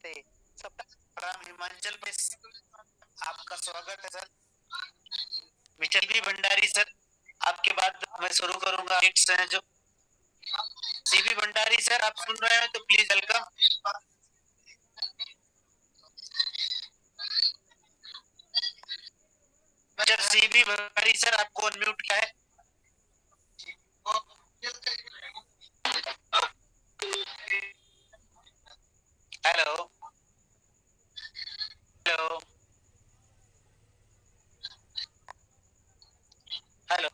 नमस्ते सब। राम हिमाचल प्रदेश, आपका स्वागत है सर। मिचल भी भंडारी सर, आपके बाद मैं शुरू करूंगा। जो सीबी भंडारी सर, आप सुन रहे हैं तो प्लीज वेलकम। जब सीबी भंडारी सर आपको अनम्यूट किया है। Hello hello hello.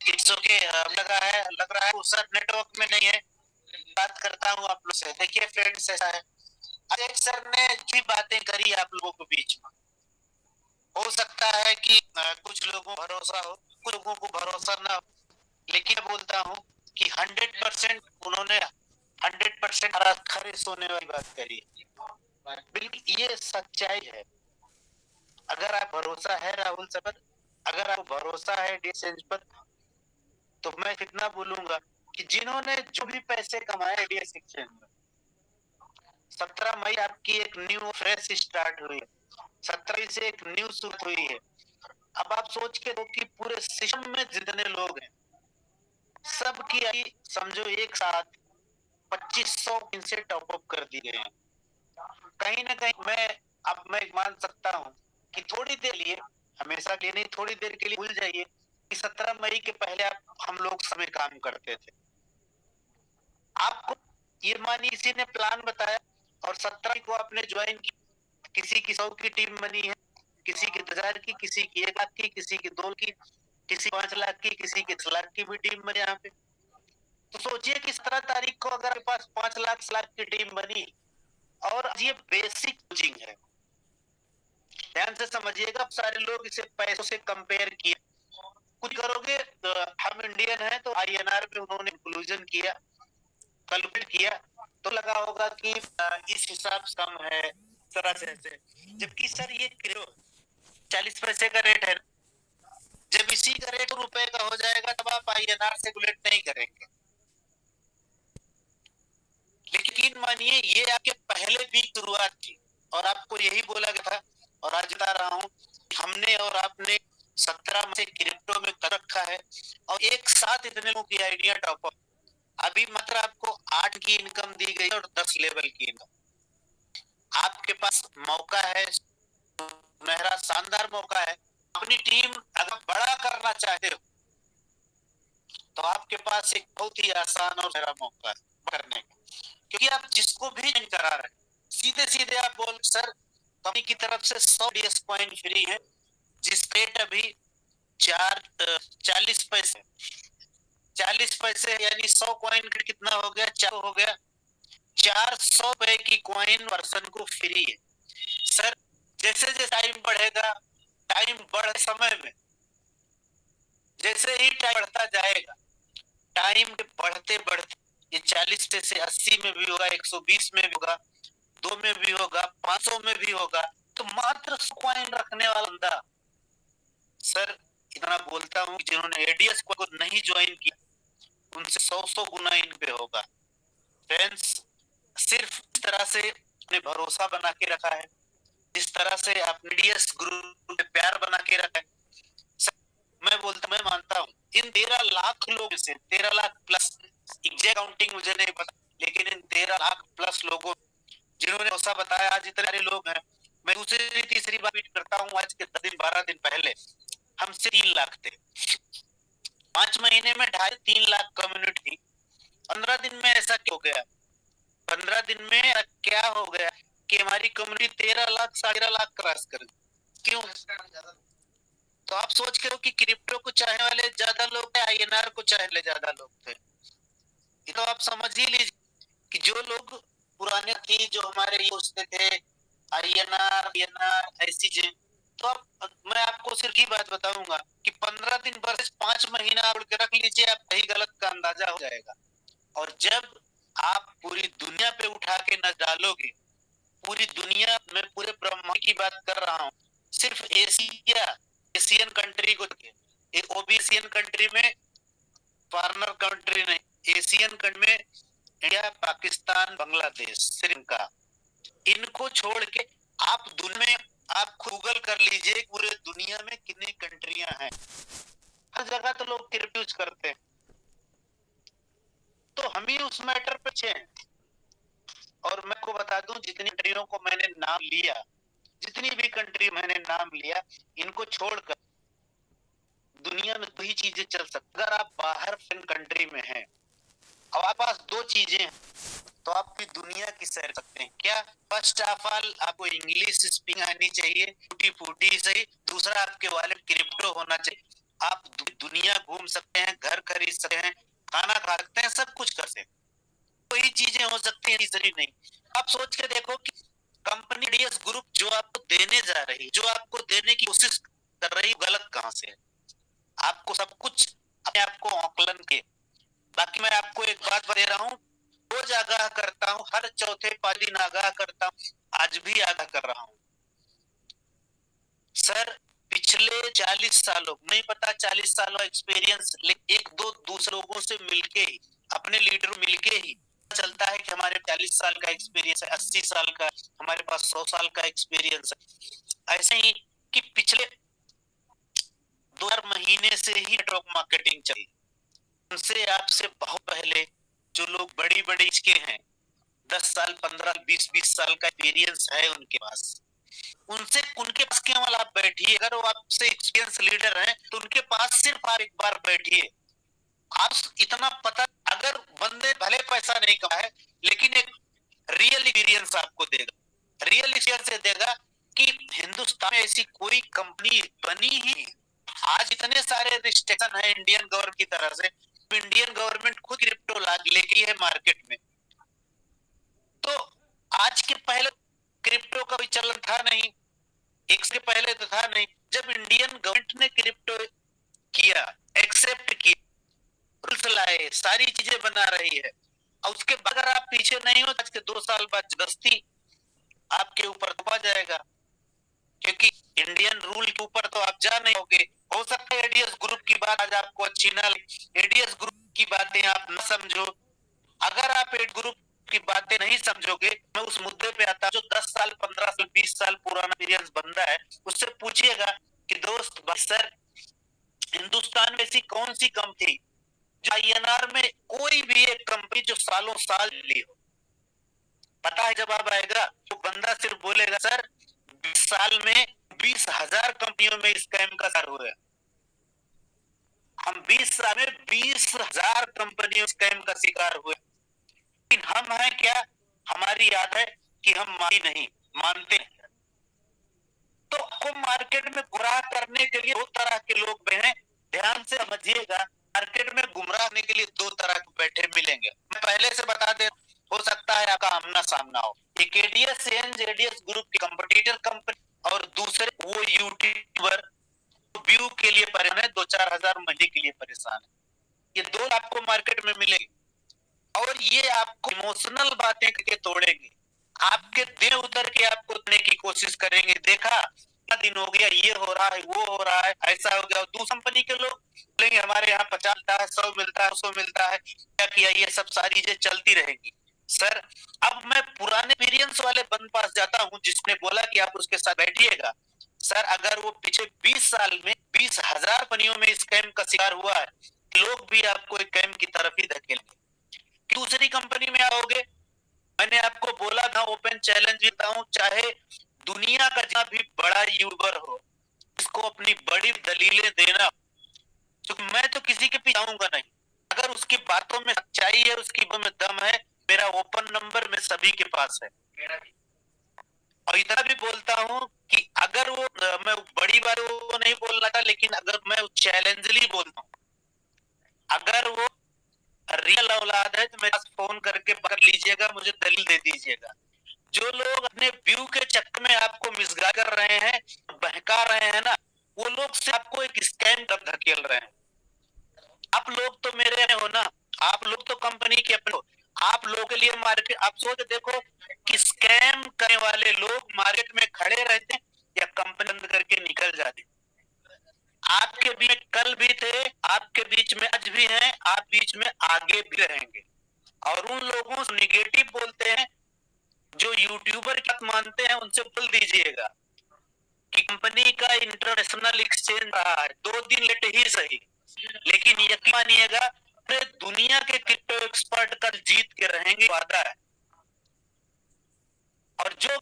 It's okay, लग रहा है वो सर नेटवर्क में नहीं है। बात करता हूँ आप लोग से। देखिए फ्रेंड्स, ऐसा है, अजय सर ने जी बातें करी आप लोगों के बीच में। हो सकता है कि कुछ लोगों को भरोसा हो, कुछ लोगों को भरोसा ना हो, लेकिन बोलता हूँ कि 100% उन्होंने 100% खरे सोने वाली बात करी है। बिल्कुल ये सच्चाई है। अगर आप भरोसा है राहुल सर पर, अगर आपको भरोसा है डीएसएच पर, तो मैं कितना बोलूंगा कि जिन्होंने जो भी पैसे कमाए डीएसएच में, 17 मई आपकी एक न्यू फ्रेश स्टार्ट हुई है। 17 से एक न्यू शुरू हुई है। अब आप सोच के दो कि पूरे सिस्टम में जितने लोग हैं, सबकी आई समझो एक साथ 2500 इनसे टॉप अप कर दिए हैं। कहीं ना कहीं मैं मान सकता हूँ कि थोड़ी देर लिए, हमेशा के लिए नहीं, थोड़ी देर के लिए भूल जाइए कि 17 मई के पहले हम लोग समय काम करते थे। आपको ये मानिए किसी ने प्लान बताया और 17 को आपने ज्वाइन किया। किसी की 100 की टीम बनी है, किसी की 1000 की, किसी की 1 लाख की, किसी की 2 की, किसी 5 लाख की, किसी की 10 लाख की भी टीम बनी यहाँ पे। तो सोचिए कि 17 तारीख को अगर आपके पास 5 लाख की टीम बनी और ये बेसिक कोचिंग है। ध्यान से समझिएगा, सारे लोग इसे पैसों से कंपेयर किए। कुछ करोगे हम इंडियन हैं तो आईएनआर पे उन्होंने इंक्लूजन किया, कैलकुलेट किया, तो लगा होगा कि इस हिसाब से कम है तरह से। जबकि सर ये किलो 40 पैसे का रेट है। जब इसी का रेट रुपए का हो जाएगा तब आप आईएनआर से कैलकुलेट नहीं करेंगे। लेकिन मानिए ये आपके पहले भी शुरुआत थी और आपको यही बोला गया था, और आज बता रहा हूँ, हमने और आपने 17 में से क्रिप्टो में कर रखा है और एक साथ इतने लोगों की आइडिया टॉप अप। अभी मात्र आपको 8 की इनकम दी गई और 10 लेवल की इनकम। आपके पास मौका है, सुनहरा शानदार मौका है। अपनी टीम अगर बड़ा करना चाहते हो तो आपके पास एक बहुत ही आसान और सुनहरा मौका है करने का। क्योंकि आप जिसको भी ज्वाइन करा रहे हैं, सीधे सीधे आप बोल सर कंपनी की तरफ से 100 डीएस पॉइंट फ्री है, जिस रेट अभी 40 पैसे। 40 पैसे यानी 100 कॉइन कितना हो गया, 4 हो गया। 400 रुपए की कॉइन पर्सन को फ्री है। सर जैसे जैसे टाइम बढ़ेगा, टाइम बढ़ समय में जैसे ही टाइम बढ़ता जाएगा, टाइम बढ़ते बढ़ते ये 40 से 80 में भी होगा, 120 में भी होगा, 2 में भी होगा, 500 में भी होगा। तो मात्र 100 कॉइन रखने वाला बंदा, सर इतना बोलता हूँ कि जिन्होंने एडीएस को नहीं ज्वाइन किया उनसे 100 गुना इन पे होगा। फ्रेंड्स, सिर्फ इस तरह से अपने भरोसा बना के रखा है, इस तरह से अपने डीएस ग्रुप में प्यार बना के रखा है। मैं मानता हूँ इन 13 लाख लोगों से, 13 लाख प्लस, एग्जैक्ट काउंटिंग मुझे नहीं पता, लेकिन इन 13 लाख प्लस लोगों जिन्होंने भरोसा बताया, आज इतने सारे लोग हैं। मैं दूसरी तीसरी बार ट्वीट करता हूँ, आज के 10 दिन 12 दिन पहले हमसे 3 लाख थे। 5 महीने में 2.5-3 लाख कम्युनिटी थी। 15 दिन में ऐसा क्यों हो गया? 15 दिन में क्या हो गया कि हमारी कम्युनिटी 13 लाख 13.5 लाख क्रॉस कर गई? क्यों? तो आप सोच के हो कि क्रिप्टो को चाहने वाले ज्यादा लोग थे, आईएनआर को चाहने वाले ज्यादा लोग थे। ये तो आप समझ ही लीजिए कि जो लोग पुराने थी, जो हमारे सोचते थे आईएनआर आईएनआर ऐसी चीजें, तो अब मैं आपको सिर्फ ही बात बताऊंगा कि 15 दिन वर्ष 5 महीना आप रख लीजिए, आप सही गलत का अंदाजा हो जाएगा। और जब आप पूरी दुनिया पे उठा के न डालोगे, पूरी दुनिया में पूरे ब्रह्मांड की बात कर रहा हूँ, सिर्फ एशिया, एशियन कंट्री को, ओबीसियन कंट्री में, फॉरेनर कंट्री नहीं, एशियन कंट्री में इंडिया, पाकिस्तान, बांग्लादेश, श्रीलंका, इनको छोड़ के आप दुनिया में आप गूगल कर लीजिए पूरे दुनिया में कितनी कंट्रियां हैं, हर जगह तो लोग क्रिप्टो यूज करते हैं। तो हम ही उस मैटर पे अच्छे हैं। और मैं को बता दूं, जितनी कंट्रियों को मैंने नाम लिया, जितनी भी कंट्री मैंने नाम लिया, इनको छोड़कर दुनिया में वही चीजें चल सकती। अगर आप बाहर कंट्री में हैं और आपके पास दो चीजें हैं तो आपकी दुनिया की सैर सकते हैं। क्या? फर्स्ट ऑफ ऑल आपको इंग्लिश स्पीकिंग आनी चाहिए, टूटी फूटी सही। दूसरा, आपके वॉलेट क्रिप्टो होना चाहिए। आप दुनिया घूम सकते हैं, घर खरीद सकते हैं, खाना खा सकते हैं, सब कुछ कर सकते हैं। वही चीजें हो सकती है, तीसरी नहीं। आप सोच के देखो कि कंपनी डीएस ग्रुप जो आपको देने जा रही, जो आपको देने की कोशिश कर रही, गलत कहां से है? आपको सब कुछ अपने आपको आकलन के। बाकी मैं आपको एक बात दे रहा हूँ, रोज आगाह करता हूँ, हर चौथे पांच दिन आगाह करता हूँ, आज भी आगाह कर रहा हूँ। सर पिछले 40 सालों, नहीं पता 40 सालों एक्सपीरियंस, एक दो दूसरे लोगों से मिलके ही, अपने लीडर मिलके ही चलता है कि हमारे 40 साल का एक्सपीरियंस है, 80 साल का, हमारे पास 100 साल का एक्सपीरियंस है। ऐसे ही कि पिछले 2 महीने से ही नेटवर्क मार्केटिंग चली, उनसे आपसे बहुत पहले जो लोग बड़ी बड़ी के हैं, 10 साल 15 20 साल का एक्सपीरियंस है उनके पास, उनसे उनके पास केवल आप बैठिए। अगर वो आपसे एक्सपीरियंस लीडर हैं तो उनके पास सिर्फ आप एक बार बैठिए, आप इतना पता, अगर बंदे भले पैसा नहीं कमाए लेकिन एक रियल एक्सपीरियंस आपको देगा। रियल एक्सपीरियंस देगा कि हिंदुस्तान में ऐसी कोई कंपनी बनी ही, आज इतने सारे रिस्ट्रिक्शन है इंडियन गवर्नमेंट की तरफ से, इंडियन गवर्नमेंट खुद क्रिप्टो लेके है मार्केट में। तो आज के पहले क्रिप्टो का भी चलन था नहीं, एक से पहले तो था नहीं। जब इंडियन गवर्नमेंट ने क्रिप्टो किया, एक्सेप्ट किया, रूल्स लाए, सारी चीजें बना रही है, और उसके बाद अगर आप पीछे नहीं हो, आज के 2 साल बाद जबरदस्ती आपके ऊपर थोपा जाएगा, क्योंकि इंडियन रूल के ऊपर तो आप जा नहीं होगे। हो सकता है एडीएस ग्रुप की बात आज आपको अच्छी ना लगे, एडीएस ग्रुप की बातें आप न समझो। अगर आप एड ग्रुप की बातें नहीं समझोगे, मैं उस मुद्दे पे आता, जो 10 साल 15 साल 20 साल पुराना एक्सपीरियंस बंदा है, उससे पूछिएगा कि दोस्त सर, हिंदुस्तान में ऐसी कौन सी कंपनी जो आईएनआर में, कोई भी एक कंपनी जो सालों साल ली हो? पता है जवाब आएगा, तो बंदा सिर्फ बोलेगा सर 20 साल में 20,000 कंपनियों में स्कैम का शिकार हुए। हम 20 साल में 20,000 कंपनियों स्कैम का शिकार हुए, लेकिन हम हैं क्या? हमारी याद है कि हम नहीं मानते। तो आपको मार्केट में गुमराह करने के लिए 2 तरह के लोग हैं, ध्यान से समझिएगा। मार्केट में गुमराह करने के लिए 2 तरह के बैठे मिलेंगे। मैं पहले से बता दे, हो सकता है आपका आमना सामना हो। एक एडीएस एडीएस ग्रुप की कॉम्पिटिटर कंपनी, और दूसरे वो यूट्यूबर व्यू के लिए परेशान है, 2-4 हजार महीने के लिए परेशान है। ये 2 आपको मार्केट में मिलेगी, और ये आपको इमोशनल बातें करके तोड़ेंगे, आपके दिल उतर के आपको देने की कोशिश करेंगे। देखा कितना दिन हो गया, ये हो रहा है, वो हो रहा है, ऐसा हो गया। दूसरी कंपनी के लोग बोलेंगे हमारे यहाँ 50 मिलता है, 100 मिलता है, 100 मिलता है, क्या किया? ये सब सारी चीजें चलती रहेंगी। सर अब मैं पुराने एक्सपीरियंस वाले बंद पास जाता हूँ, जिसने बोला कि आप उसके साथ बैठिएगा। सर अगर वो पिछले 20 साल में 20,000 कंपनियों में स्कैम का शिकार हुआ है, लोग भी आपको एक स्कैम की तरफ ही धकेलेंगे। दूसरी कंपनी में आओगे, मैंने आपको बोला था, ओपन चैलेंज देता हूं, चाहे दुनिया का जितना भी बड़ा यूट्यूबर हो, इसको अपनी बड़ी दलीलें देना, तो मैं तो किसी के पीछे आऊंगा नहीं। अगर उसकी बातों में सच्चाई है, उसकी बातों में दम है, मेरा ओपन नंबर में सभी के पास है। और इतना भी बोलता हूं कि अगर वो, मैं बड़ी बात वो नहीं बोलना था, लेकिन अगर मैं चैलेंजली बोलता हूँ, अगर वो रियल औलाद है तो मेरे पास फोन करके पकड़ लीजिएगा, मुझे दलील दे दीजिएगा। जो लोग अपने व्यू के चक्कर में आपको मिसगाइड कर रहे हैं, बहका रहे हैं ना, वो लोग से आपको एक स्कैम तक धकेल रहे हैं। आप लोग तो मेरे हो ना, आप लोग तो कंपनी के अपने हो, आप लोगों के लिए मार्केट, आप सोच देखो कि स्कैम करने वाले लोग मार्केट में खड़े रहते हैं या कंपनी बंद करके निकल जाते। आपके बीच में कल भी थे, आपके बीच में आज भी हैं, आप बीच में आगे भी रहेंगे। और उन लोगों से निगेटिव बोलते हैं जो यूट्यूबर की बात मानते हैं, उनसे बोल दीजिएगा कि कंपनी का इंटरनेशनल एक्सचेंज रहा है, 2 दिन लेट ही सही, लेकिन यकीन मानिएगा पूरे दुनिया के क्रिप्टो एक्सपर्ट कल जीत के रहेंगे, वादा है। और जो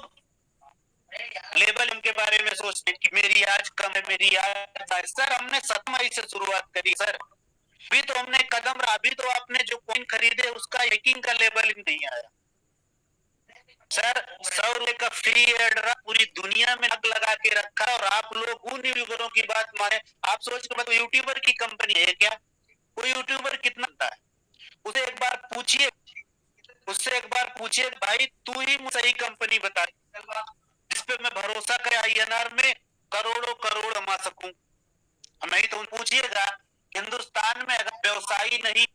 लेवल के बारे में सोचते कि मेरी आज कम है, मेरी आज, सर हमने 7 मई से शुरुआत करी सर, अभी तो हमने कदम रहा, अभी तो आपने जो कॉइन खरीदे उसका हैकिंग का लेवल ही नहीं आया सर। 100 रुपए का फ्री एड रहा, पूरी दुनिया में आग लगा के रखा, और आप लोग उन यूट्यूबरों की बात माने। आप सोच के मतलब यूट्यूबर की कंपनी है क्या? कोई यूट्यूबर कितना होता है? उसे एक बार पूछिए, उससे एक बार पूछिए भाई तू ही सही कंपनी बता जिसपे मैं भरोसा करे INR में करोड़ों करोड़ कमा सकूं। नहीं तो पूछिएगा हिंदुस्तान में अगर व्यवसायी नहीं,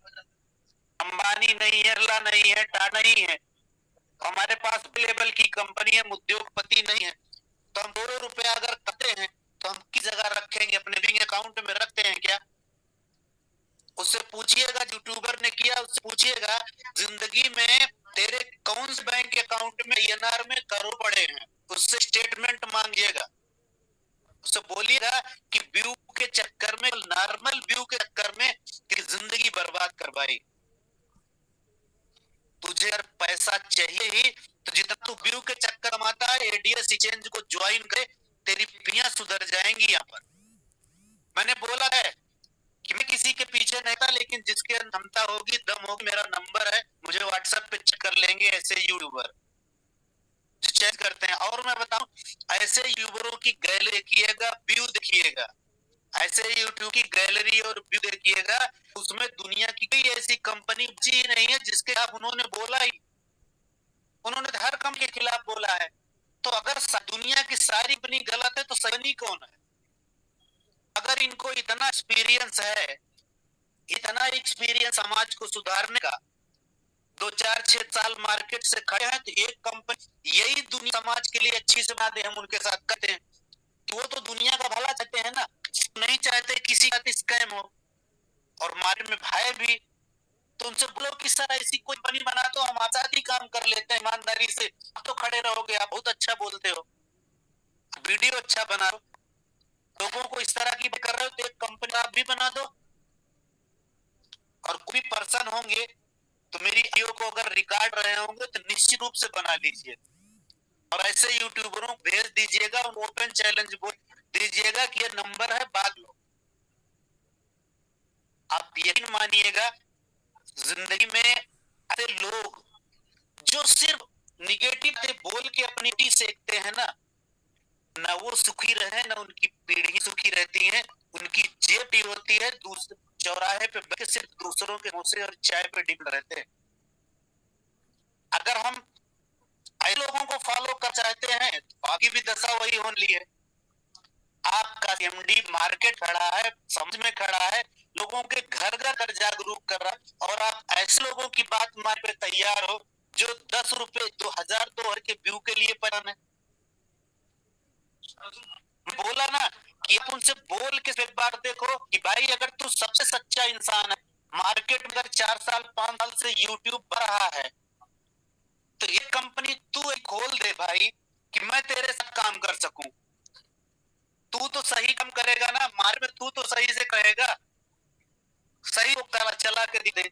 अंबानी नहीं है, बिरला नहीं है, टाटा नहीं है, हमारे पास लेवल की कंपनी है, उद्योगपति नहीं है, तो हम 2 रुपया अगर करते हैं तो हम किस जगह रखेंगे? अपने बैंक अकाउंट में रखते हैं क्या? उससे पूछिएगा, यूट्यूबर ने किया, उससे पूछिएगा जिंदगी में तेरे कौन से बैंक अकाउंट में INR में करोड़ पड़े हैं, उससे स्टेटमेंट मांगिएगा। उससे बोलिएगा कि व्यू के चक्कर में, नॉर्मल व्यू के चक्कर में तेरी जिंदगी बर्बाद करवाई। तुझे अगर पैसा चाहिए ही तो जितना तू व्यू के चक्कर कमाता है, ADS एक्सचेंज को ज्वाइन करे, तेरी पियां सुधर जाएंगी। यहाँ पर मैंने बोला है कि मैं किसी के पीछे नहीं था, लेकिन जिसके क्षमता होगी, दम होगी, मेरा नंबर है, मुझे व्हाट्सएप पे चेक कर लेंगे ऐसे यूट्यूबर जो चेक करते हैं। और मैं बताऊं, ऐसे यूट्यूबरों की गैलरी देखिएगा, व्यू देखिएगा, ऐसे यूट्यूब की गैलरी और व्यू देखिएगा, उसमें दुनिया की कोई ऐसी कंपनी बची नहीं है जिसके खिलाफ उन्होंने बोला ही। उन्होंने हर कंपनी के खिलाफ बोला है। तो अगर दुनिया की सारी कंपनी गलत है तो सही कौन है? अगर इनको इतना एक्सपीरियंस है, इतना एक्सपीरियंस समाज को सुधारने का, 2 4 6 साल मार्केट से खड़े हैं, तो एक कंपनी यही दुनिया समाज के लिए अच्छी से बना दे, हम उनके साथ करते हैं। तो वो तो दुनिया का भला चाहते हैं ना, नहीं चाहते किसी का स्कैम हो और मार्केट में भाई भी। तो उनसे बोलो कि सर ऐसी कोई कंपनी बना दो, हम आपके साथ ही काम कर लेते हैं ईमानदारी से। आप तो खड़े रहोगे, आप बहुत अच्छा बोलते हो, वीडियो अच्छा बना दो, लोगों को इस तरह की कर रहे हो, तो एक कंपनी आप भी बना दो। और कोई पर्सन होंगे तो मेरी वीडियो को अगर रिकॉर्ड रहे होंगे तो निश्चित रूप से बना लीजिए, और ऐसे यूट्यूबरों को भेज दीजिएगा, ओपन चैलेंज बोल दीजिएगा कि ये नंबर है, बात लो। आप यकीन मानिएगा जिंदगी में ऐसे लोग जो सिर्फ निगेटिव बोल के अपनी टी सेकते हैं ना, ना वो सुखी रहे, ना उनकी पीढ़ी सुखी रहती है। उनकी जेब ही होती है, दूसरे चौराहे पे बैठ के सिर्फ दूसरों के समोसे और चाय पे डिप रहते हैं। अगर हम ऐसे लोगों को फॉलो कर चाहते हैं तो आपकी भी दशा वही होने है। आपका MD मार्केट खड़ा है, समझ में खड़ा है, लोगों के घर घर कर जागरूक कर रहा है, और आप ऐसे लोगों की बात मान पे तैयार हो जो 10 रुपए 2000 2 के व्यू के लिए परेशान है। बोला ना कि आप उनसे बोल के एक बार देखो कि भाई अगर तू सबसे सच्चा इंसान है, मार्केट में अगर 4 साल 5 साल से यूट्यूब बढ़ रहा है, तो ये कंपनी तू एक खोल दे भाई कि मैं तेरे साथ काम कर सकूं। तू तो सही काम करेगा ना, मार में तू तो सही से कहेगा, सही को चला के दे।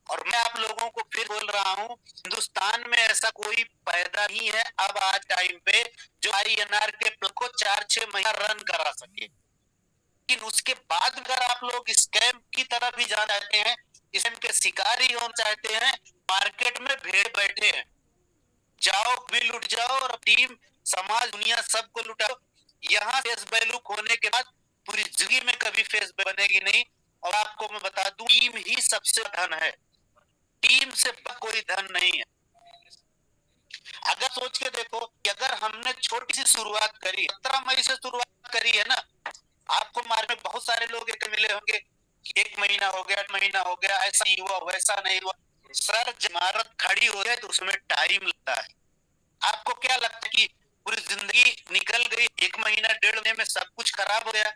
और मैं आप लोगों को फिर बोल रहा हूँ, हिंदुस्तान में ऐसा कोई पैदा नहीं है अब आज टाइम पे जो INR के प्ल को 4 6 महीना रन करा सके। लेकिन उसके बाद अगर आप लोग स्कैम की तरफ भी जाना चाहते हैं, स्कैम के शिकार ही होना चाहते हैं, मार्केट में भेड़ बैठे हैं, जाओ भी लुट जाओ और टीम समाज दुनिया सबको लुटाओ। यहाँ फेस वैल्यू खोने के बाद पूरी जिंदगी में कभी फेस बनेगी नहीं। और आपको मैं बता दूं, टीम ही सबसे धन है, टीम से कोई धन नहीं है। अगर सोच के देखो कि अगर हमने छोटी सी शुरुआत करी, 17 मई से शुरुआत करी है ना, आपको मार्केट में बहुत सारे लोग एक मिले होंगे कि 1 महीना हो गया, 2 महीना हो गया, ऐसा नहीं हुआ, वैसा नहीं हुआ। सर जब इमारत खड़ी हो जाए तो उसमें टाइम लगता है। आपको क्या लगता है कि पूरी जिंदगी निकल गई, 1 महीना 1.5 महीने में सब कुछ खराब हो गया?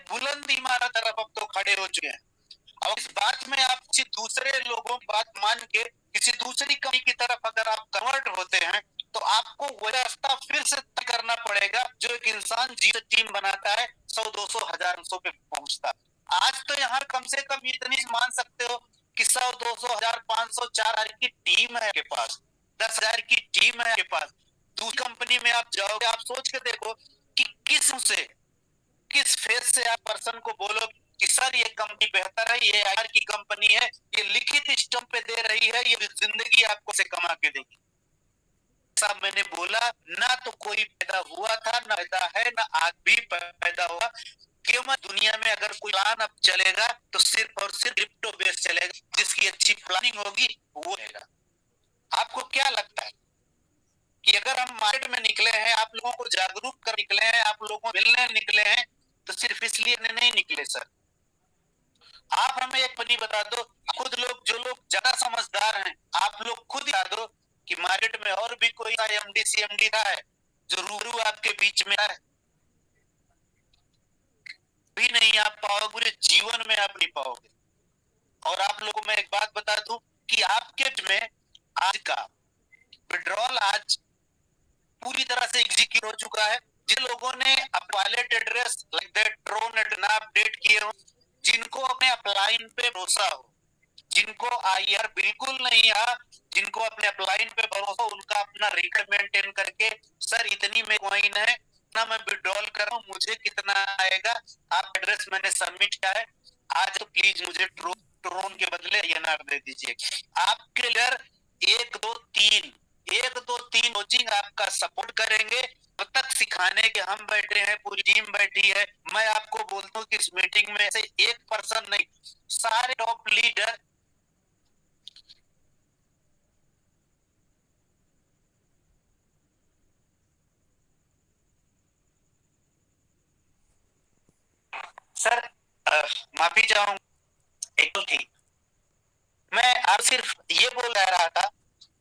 बुलंद इमारत तरफ अब तो खड़े हो चुके हैं। और इस बात में आप किसी दूसरे लोगों की बात मान के किसी दूसरी कंपनी की तरफ अगर आप कन्वर्ट होते हैं तो आपको वह रास्ता फिर से तय करना पड़ेगा जो एक इंसान जीरो टीम बनाता है 100-200 हजार पे पहुंचता है। आज तो यहाँ कम से कम इतनी मान सकते हो कि 100-200 हजार 500 4,000 की टीम है आपके पास, 10,000 की टीम है आपके पास। दूसरी कंपनी में आप जाओगे, आप सोच के देखो कि किस फेज से आप पर्सन को बोलो कि सर ये कंपनी बेहतर है, ये आर की कंपनी है, ये लिखित स्टम्प पे दे रही है, ये जिंदगी आपको से कमा के देगी। ऐसा मैंने बोला ना, तो कोई पैदा हुआ था ना पैदा है ना आज भी पैदा हुआ। केवल दुनिया में अगर कोई प्लान अब चलेगा तो सिर्फ और सिर्फ क्रिप्टो बेस चलेगा, जिसकी अच्छी प्लानिंग होगी वो रहेगा। आपको क्या लगता है कि अगर हम मार्केट में निकले हैं, आप लोगों को जागरूक कर निकले हैं, आप लोगों को मिलने निकले हैं, तो सिर्फ इसलिए नहीं निकले सर। आप हमें एक पनी बता दो, खुद लोग जो लोग ज्यादा समझदार हैं, आप लोग खुद बता दो कि मार्केट में और भी कोई एमडी सीएमडी रहा है जो रूबरू आपके बीच में है? भी नहीं आप पाओगे, पूरे जीवन में आप नहीं पाओगे। और आप लोगों को मैं एक बात बता दूं कि आपके में आज का विड्रॉल आज पूरी तरह से एग्जीक्यूट हो चुका है। जिन लोगों ने wallet address like that Tron update किए हो, जिनको अपने अपलाइन पे भरोसा हो, जिनको आईआर बिल्कुल नहीं आ, जिनको अपने अपलाइन पे भरोसा, उनका अपना रिकॉर्ड मेंटेन करके सर इतनी में कॉइन है ना, मैं विड्रॉल कर रहा हूँ, मुझे कितना आएगा, आप एड्रेस मैंने सबमिट किया है, आज तो प्लीज मुझे ट्रोन के बदले आईएनआर दे दीजिए। आपके लिए एक दो तीन कोचिंग आपका सपोर्ट करेंगे, तब तक सिखाने के हम बैठे हैं, पूरी टीम बैठी है। मैं आपको बोलता हूँ कि इस मीटिंग में से एक पर्सन नहीं, सारे टॉप लीडर सर माफी चाहूंगा एक थी, मैं आप सिर्फ ये बोल रहा था,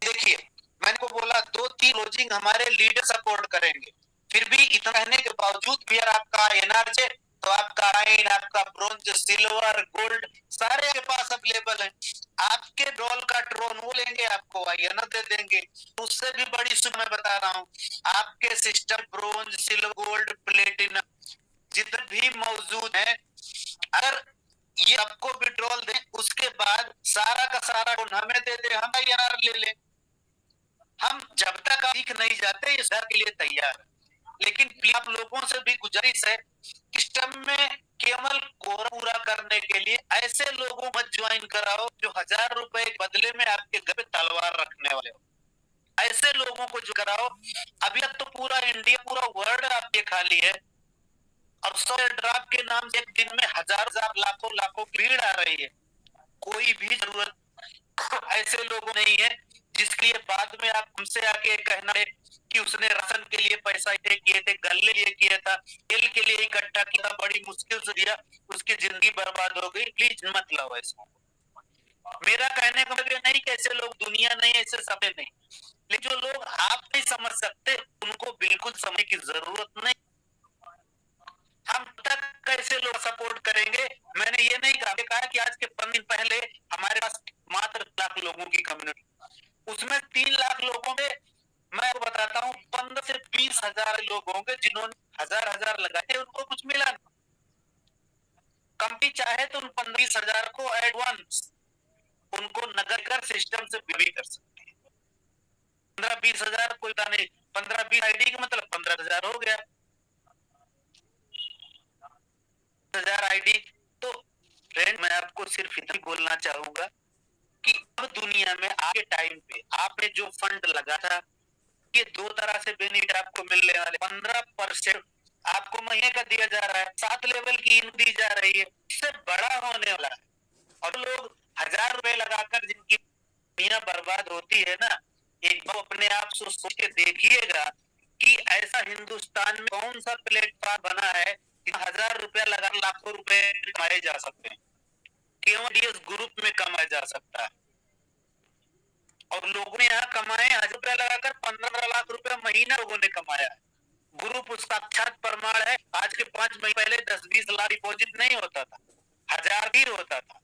देखिए मैंने को बोला 2-3 लॉजिंग हमारे लीडर सपोर्ट करेंगे, फिर भी इतना कहने के बावजूद भी अगर आपका एनआरजे तो आपका आयन, आपका ब्रोंज, सिल्वर, गोल्ड सारे के पास अवेलेबल है। आपके डॉल का ट्रोन वो लेंगे, आपको आयन दे देंगे। उससे भी बड़ी सुन मैं बता रहा हूँ, आपके system bronze, silver, gold, platinum जितने भी मौजूद है, अगर ये आपको विड्रॉल दे, उसके बाद सारा का सारा हमें दे दे, हम आईएनआर ले ले। हम जब तक सीख नहीं जाते इस डर के लिए तैयार। लेकिन आप लोगों से भी गुजारिश है, सिस्टम में केवल कोर पूरा करने के लिए ऐसे लोगों मत ज्वाइन कराओ जो 1,000 रुपए के बदले में आपके घर पे तलवार रखने वाले हो। ऐसे लोगों को जो कराओ। अभी तक तो पूरा इंडिया, पूरा वर्ल्ड आपके खाली है, और 100 ड्राफ्ट के नाम से एक दिन में हजार लाखों लाखों भीड़ आ रही है। कोई भी जरूरत ऐसे लोगों नहीं है जिसके लिए बाद में आप हमसे आके कहना है कि उसने राशन के लिए पैसा किए थे, गले लिए किया था, तेल के लिए इकट्ठा किया, बड़ी मुश्किल से दिया, उसकी जिंदगी बर्बाद हो गई। प्लीज मत लाओ ऐसा। मेरा कहने का मतलब नहीं कि ऐसे लोग दुनिया नहीं, ऐसे सभी नहीं, लेकिन जो लोग आप नहीं समझ सकते उनको बिल्कुल समझने की जरूरत नहीं। हम तक कैसे लोग सपोर्ट करेंगे? मैंने ये नहीं कहा कि आज के 5 दिन पहले हमारे पास मात्र 1 लाख लोगों की कम्युनिटी, उसमें 3 लाख लोगों में मैं आपको बताता हूँ 15 से 20 हजार लोग होंगे जिन्होंने हजार लगाए, उनको कुछ मिला नहीं। कंपनी चाहे तो उन 15-20 हजार को एडवांस उनको नगर कर सिस्टम से भी कर सकती है। 15-20 हजार कोई नहीं, 15-20 आईडी का मतलब 15,000 हो गया, 1000 आईडी। तो फ्रेंड मैं आपको सिर्फ इतना बोलना चाहूंगा कि अब दुनिया में आगे टाइम पे आपने जो फंड लगा था, ये 2 तरह से बेनिफिट आपको मिलने वाले। 15% आपको महीने का दिया जा रहा है, 7 लेवल की इन दी जा रही है, इससे बड़ा होने वाला है। और लोग 1,000 रुपए लगाकर जिनकी दुनिया बर्बाद होती है ना, एक बार अपने आप से सोच के देखिएगा कि ऐसा हिंदुस्तान में कौन सा प्लेटफॉर्म बना है 1,000 रुपया लगा लाखों रुपए कमाए जा सकते हैं, केवल डीएस ग्रुप में कमाया जा सकता है। और लोगों ने यहाँ कमाए 1,000 रुपया लगाकर 15 लाख रुपया महीना लोगों ने कमाया है। ग्रुप उसका साक्षात प्रमाण है। आज के 5 महीने पहले 10-20 लाख डिपॉजिट नहीं होता था, 1000 भी होता था।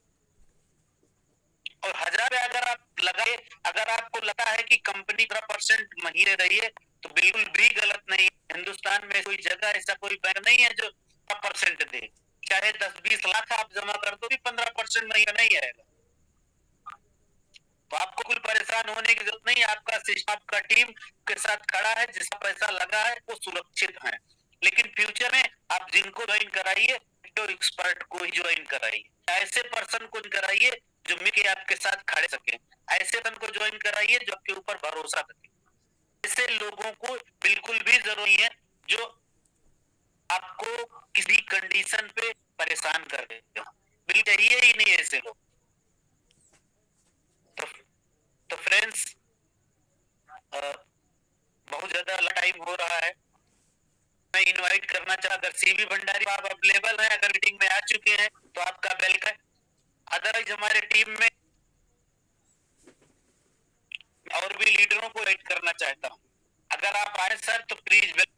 और 1000 अगर आप लगाए, अगर आपको लगता है कि कंपनी 15% महीने रही है तो बिल्कुल भी गलत नहीं। हिंदुस्तान में कोई जगह ऐसा कोई बैंक नहीं है जो 15% दे। चाहे 10-20 लाख आप जमा कर दो भी 15% महीना नहीं आएगा। तो आपको कुछ परेशान होने की जरूरत नहीं है। आपका सिस्टम, आपका टीम के साथ खड़ा है, जिसका पैसा लगा है वो सुरक्षित है। लेकिन फ्यूचर में आप जिनको ज्वाइन कराइए तो एक्सपर्ट को ही ज्वाइन कराइए, ऐसे पर्सन को कराइए जो मिलकर आपके साथ खड़े सके, ऐसे पर्सन को ज्वाइन कराइए जो आपके ऊपर भरोसा रखे। ऐसे लोगों को बिल्कुल भी जरूरी है जो आपको किसी कंडीशन पे परेशान कर देते हो, बिल्कुल चाहिए ही नहीं ऐसे लोग। तो फ्रेंड्स, बहुत ज्यादा टाइम हो रहा है। मैं इनवाइट करना चाहता, अगर सीवी भंडारी आप अवेलेबल हैं, अगर मीटिंग में आ चुके हैं तो आपका वेलकम। अदरवाइज हमारे टीम में और भी लीडरों को इनवाइट करना चाहता हूँ। अगर आप आए सर तो please welcome.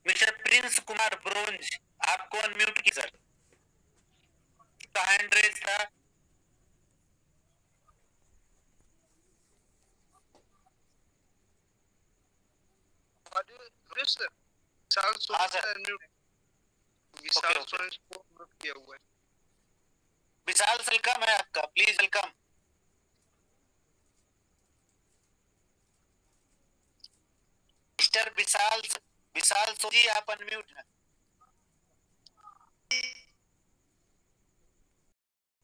Mister Prince Kumar bronze, आपको अनम्यूट की सर, हैंड रेज था। हाँ सर, विशाल किया हुआ है। विशाल वेलकम है आपका, प्लीज वेलकम। मिस्टर विशाल, विशाल सोजी आप अनम्यूट हैं।